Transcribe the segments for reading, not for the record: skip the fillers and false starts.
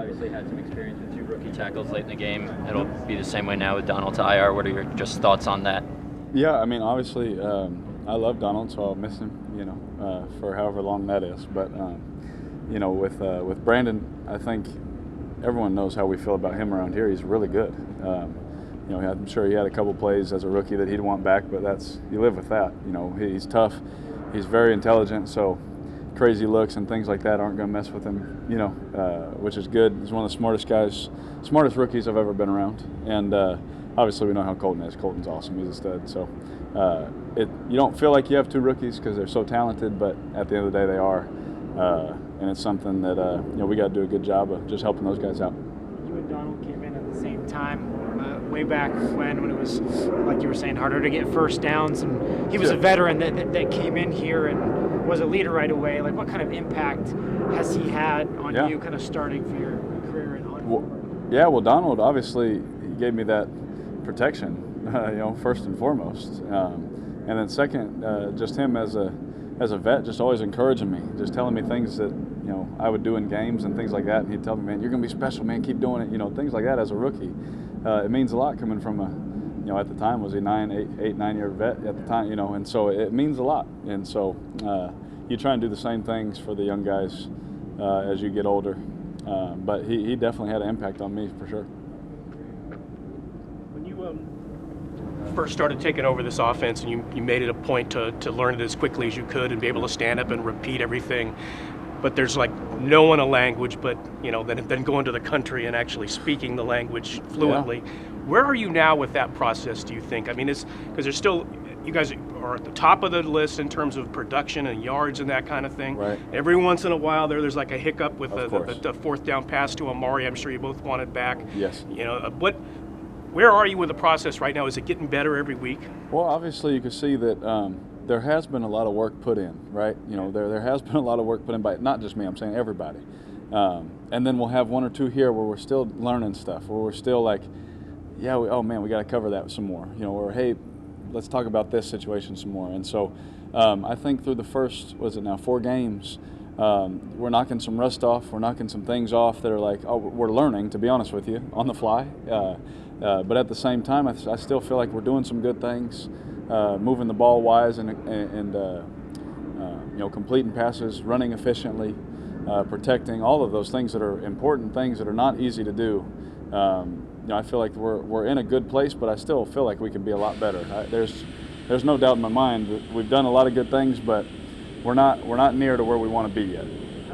obviously had some experience with 2 rookie tackles late in the game. It'll be the same way now with Donald to IR. What are your just thoughts on that? Yeah, I mean, obviously, I love Donald, so I'll miss him, for however long that is. But, with Brandon, I think everyone knows how we feel about him around here. He's really good. I'm sure he had a couple plays as a rookie that he'd want back, but you live with that. He's tough. He's very intelligent, so crazy looks and things like that aren't going to mess with him, which is good. He's one of the smartest rookies I've ever been around. And obviously we know how Colton is. Colton's awesome. He's a stud. So you don't feel like you have 2 rookies because they're so talented, but at the end of the day they are. And it's something that we got to do a good job of just helping those guys out. You and Donald came in at the same time. Way back when it was, like you were saying, harder to get first downs, and he was a veteran that came in here and was a leader right away. Like, what kind of impact has he had on you kind of starting for your career in on? Well, Donald obviously he gave me that protection, first and foremost. And then second, just him as a vet, just always encouraging me, just telling me things that, I would do in games and things like that. And he'd tell me, man, you're going to be special, man, keep doing it, things like that as a rookie. It means a lot coming from at the time was a 9-year vet at the time, and so it means a lot. And so you try and do the same things for the young guys as you get older. But he definitely had an impact on me for sure. When you first started taking over this offense and you made it a point to learn it as quickly as you could and be able to stand up and repeat everything, but there's like knowing a language, but then going to the country and actually speaking the language fluently. Yeah. Where are you now with that process, do you think? I mean, because there's still, you guys are at the top of the list in terms of production and yards and that kind of thing. Right. Every once in a while there's like a hiccup with the fourth down pass to Amari. I'm sure you both wanted back. Yes. Where are you with the process right now? Is it getting better every week? Well, obviously you can see that there has been a lot of work put in, right? There has been a lot of work put in by not just me, I'm saying everybody. And then we'll have 1 or 2 here where we're still learning stuff, where we're still like, we got to cover that some more, or hey, let's talk about this situation some more. And so I think through the first, 4 games, we're knocking some rust off, we're knocking some things off that are like, we're learning, to be honest with you, on the fly. But at the same time, I still feel like we're doing some good things. Moving the ball wise and completing passes, running efficiently, protecting, all of those things that are important things that are not easy to do. I feel like we're in a good place, but I still feel like we can be a lot better. There's no doubt in my mind that we've done a lot of good things, but we're not near to where we want to be yet.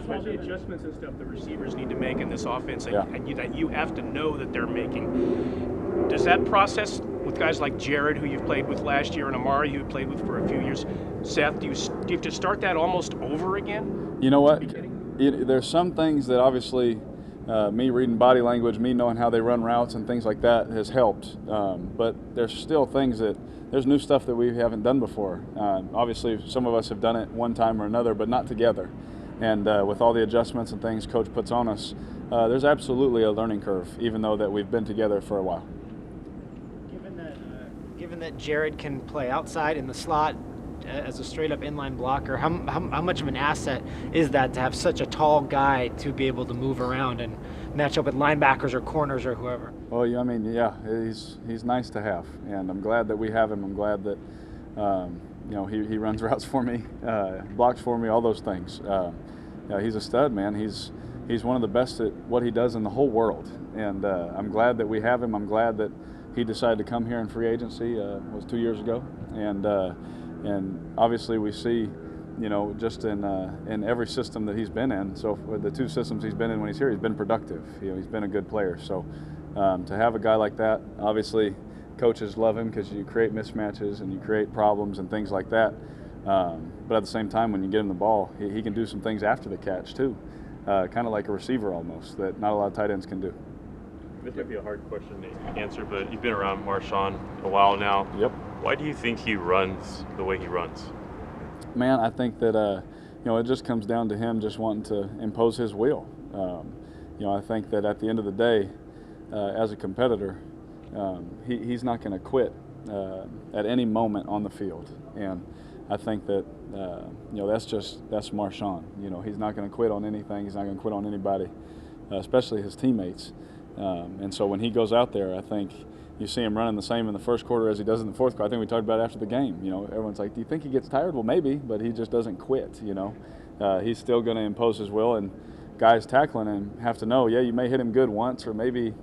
All the adjustments and stuff the receivers need to make in this offense, and that you have to know that they're making. Does that process with guys like Jared, who you've played with last year, and Amari, who you played with for a few years, Seth, do you have to start that almost over again? You know what? There's some things that obviously me reading body language, me knowing how they run routes and things like that has helped. But there's still there's new stuff that we haven't done before. Obviously, some of us have done it one time or another, but not together. And with all the adjustments and things Coach puts on us, there's absolutely a learning curve, even though that we've been together for a while. Given that Jared can play outside in the slot as a straight-up inline blocker, how much of an asset is that to have such a tall guy to be able to move around and match up with linebackers or corners or whoever? Well, he's nice to have, and I'm glad that we have him. I'm glad that he runs routes for me, blocks for me, all those things. He's a stud, man. He's one of the best at what he does in the whole world, and I'm glad that we have him. I'm glad that he decided to come here in free agency, was 2 years ago, and obviously we see, just in every system that he's been in. So for the 2 systems he's been in when he's here, he's been productive. He's been a good player. So to have a guy like that, obviously coaches love him because you create mismatches and you create problems and things like that. But at the same time, when you get him the ball, he can do some things after the catch too, kind of like a receiver almost, that not a lot of tight ends can do. This might be a hard question to answer, but you've been around Marshawn a while now. Yep. Why do you think he runs the way he runs? Man, I think that it just comes down to him just wanting to impose his will. I think that at the end of the day, as a competitor, he's not going to quit at any moment on the field, and I think that that's Marshawn. He's not going to quit on anything. He's not going to quit on anybody. especially his teammates. And so when he goes out there, I think you see him running the same in the first quarter as he does in the fourth quarter. I think we talked about it after the game. You know, everyone's like, do you think he gets tired? Well, maybe, but he just doesn't quit, you know. He's still going to impose his will, and guys tackling him have to know, yeah, you may hit him good once, or maybe, you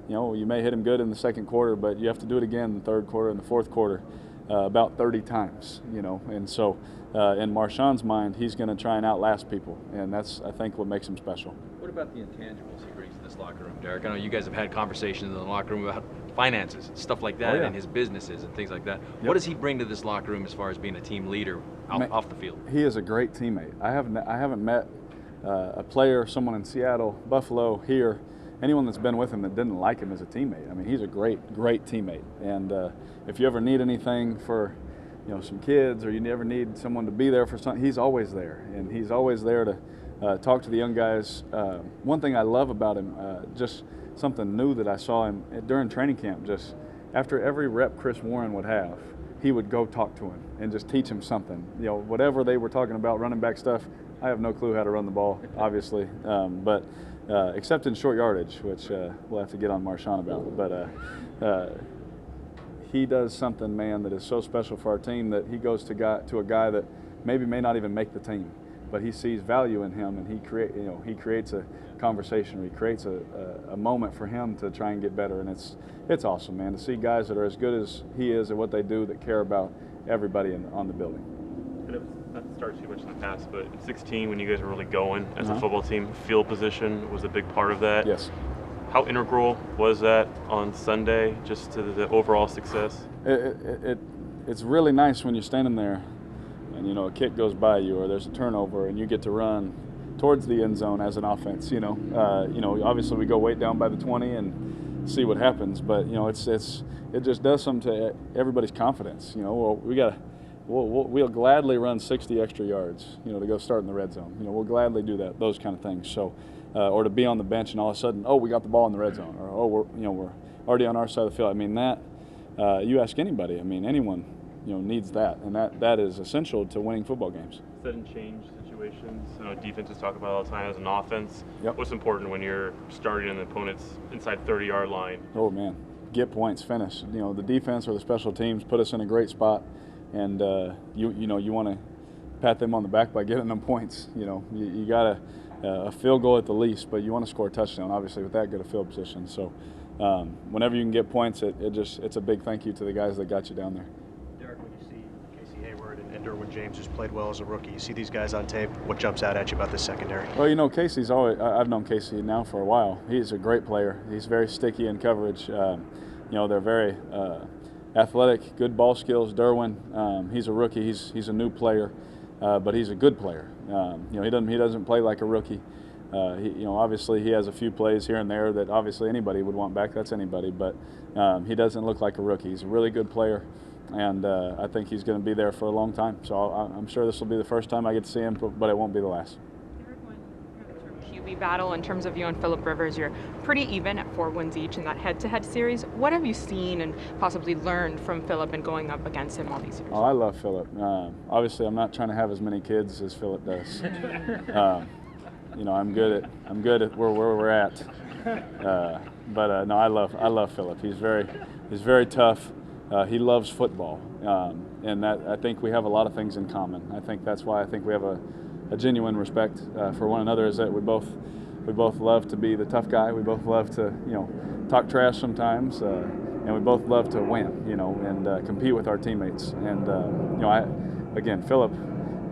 know, you may hit him good in the second quarter, but you have to do it again in the third quarter and the fourth quarter about 30 times, you know. And so in Marshawn's mind, he's going to try and outlast people, and that's, I think, what makes him special. What about the intangibles he brings to this locker room, Derek? I know you guys have had conversations in the locker room about finances, stuff like that, and his businesses and things like that. Yep. What does he bring to this locker room as far as being a team leader off the field? He is a great teammate. I haven't met a player, someone in Seattle, Buffalo, here, anyone that's been with him that didn't like him as a teammate. I mean, he's a great teammate. And if you ever need anything for, you know, some kids, or you ever need someone to be there for something, he's always there. And he's always there to talk to the young guys. One thing I love about him, just something new that I saw him during training camp, just after every rep Chris Warren would have, he would go talk to him and just teach him something. You know, whatever they were talking about, running back stuff, I have no clue how to run the ball, obviously, but except in short yardage, which we'll have to get on Marshawn about. But he does something, man, that is so special for our team, that he goes to a guy that maybe may not even make the team, but he sees value in him, and he creates a conversation, or he creates a moment for him to try and get better. And it's awesome, man, to see guys that are as good as he is at what they do, that care about everybody on the building. Not to start too much in the past, but at 16, when you guys were really going as a football team, field position was a big part of that. Yes. How integral was that on Sunday, just to the overall success? It's really nice when you're standing there and, you know, a kick goes by you, or there's a turnover, and you get to run towards the end zone as an offense. You know, obviously we go way down by the 20 and see what happens, but, you know, it just does something to everybody's confidence. You know, well, we'll gladly run 60 extra yards, you know, to go start in the red zone. You know, we'll gladly do that, those kind of things. So, or to be on the bench and all of a sudden, we got the ball in the red zone, or we're already on our side of the field. I mean, that you ask anybody, I mean, anyone, you know, needs that, and that is essential to winning football games. Set and change situations. You know, defenses talk about all the time as an offense. Yep. What's important when you're starting an opponent's inside 30-yard line? Oh man, get points, finish. You know, the defense or the special teams put us in a great spot. And you want to pat them on the back by getting them points. You know, you got a field goal at the least, but you want to score a touchdown, obviously, with that good a field position. So whenever you can get points, it's a big thank you to the guys that got you down there. Derek, when you see Casey Hayward and Derwin James, who's played well as a rookie, you see these guys on tape, what jumps out at you about this secondary? Well, you know, Casey's always, I've known Casey now for a while. He's a great player. He's very sticky in coverage. You know, they're very athletic, good ball skills. Derwin, he's a rookie. He's a new player, but he's a good player. You know, he doesn't play like a rookie. You know, obviously he has a few plays here and there that obviously anybody would want back. That's anybody, but he doesn't look like a rookie. He's a really good player, and I think he's going to be there for a long time. So I'm sure this will be the first time I get to see him, but it won't be the last. QB battle in terms of you and Phillip Rivers, you're pretty even at 4 wins each in that head-to-head series. What have you seen and possibly learned from Phillip and going up against him all these years? Oh, I love Phillip. Obviously, I'm not trying to have as many kids as Phillip does. You know, I'm good at where we're at. But no, I love Phillip. He's very tough. He loves football, and that I think we have a lot of things in common. I think that's why I think we have a genuine respect for one another, is that we both love to be the tough guy. We both love to, you know, talk trash sometimes, and we both love to win, you know, and compete with our teammates. And you know, again, Phillip,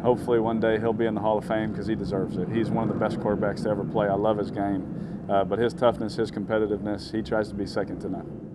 hopefully one day he'll be in the Hall of Fame because he deserves it. He's one of the best quarterbacks to ever play. I love his game, but his toughness, his competitiveness, he tries to be second to none.